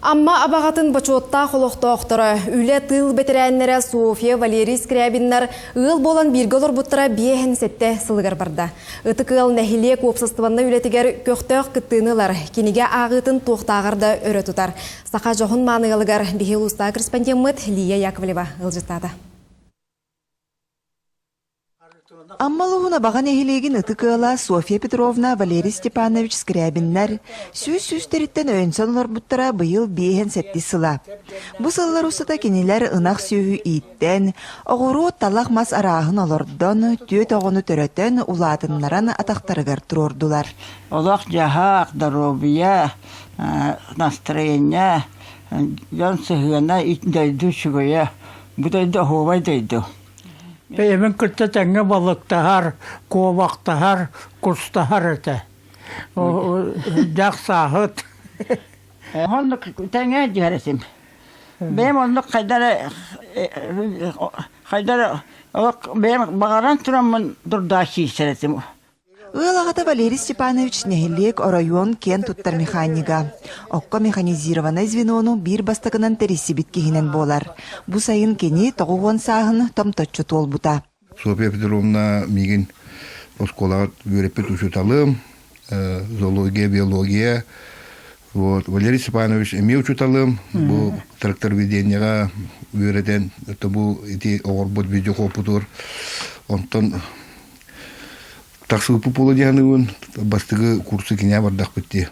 Амма абағатын бачуотта холоқтоқтыры, үлі тыл бетерәннері София Валерий Скрябиннар ыл болан бирголор бұттыра биехін сетте сылығыр барды. Үті кыл нәхилек опсыстыванны үлетігер көқтөк кыттынылар, кенеге ағытын тоқтағырды өрі тұтар. Сақа жоғын манығылығар бихил уста корреспондент Лия Яковлева ылжыстады. Аммалуғына баған әхилеген ұтықыла София Петровна Валерий Степанович Скрябиннар сүз-сүз-теріттен өйінсон олар бұттыра бұйыл бейхен сәтті сыла. Бұ сылылар ұсыта кенелер ынақ сүйі иттен, оғыру талақ мас арағын олордон, түйет оғыны төрөтен улатынларан атақтарығар тұрордулар. Олақ жағақ, здоровья, настроение, жан сығына итіндейді шүгіе, бұдайды оғывай дейді. Беймен күтті тәңі балықтағар, ковақтағар, күрстағар әті. Жақ сағыт. Онлық тәңі жәресім. Бейм онлық қайдары, бейм бағаран тұрамын дұрда шейсересім. Ыалағата Валерий Степанович нәхілек орайон кен туттар механика. Оққа механизированный звенону бир бастығынан тересі біткігінен болар. Бұ сайын кені тоғуған сағын томточу тол бұта. София Петровна меген осколағат өрепет учуталым, зоология, биология. Валерий Степанович эме учуталым, бұл трактор веденияға өретен, бұл еті оғырбот видеохопутур. Онтон Таксылпы полы дегенігін бастығы курсы кене бардақ бітті.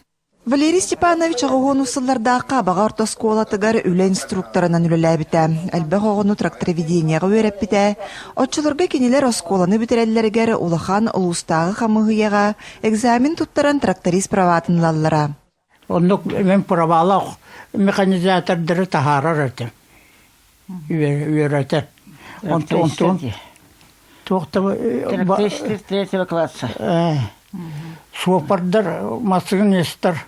Валерий Степанович оғығын ұсыллардаққа бағар тосколатығар үлі инструкторынан үлілі біті. Әлбәқ оғыны трактороведенияға өреп біті. Отчыларға кенелер осколаны бітерелілергер ұлыхан ұлыстағы қамығыяға экзамен тұттаран тракторист праватын лаллара. Онық мен правалық механизатордары тахарар әті. Үйереті. Третьего класса. Суопардар, масығын естір.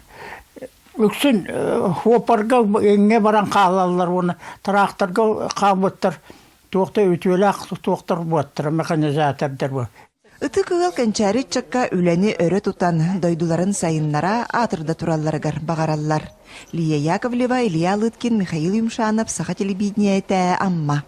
Үксін хуопарға еңге баран қалалар, оны тракторға қамыттыр. Тоқта өтуелі ақ тоқтар бұаттыр, механизатордар бұл. Үті кығыл кәнчәрі чакка үләні өрі тұтан дойдуларын сайыннара атырда туралларығар бағараллар. Лия Яковлева, Илья Лыткин, Михаил Юмшанов, Саха телевидение әті Амма.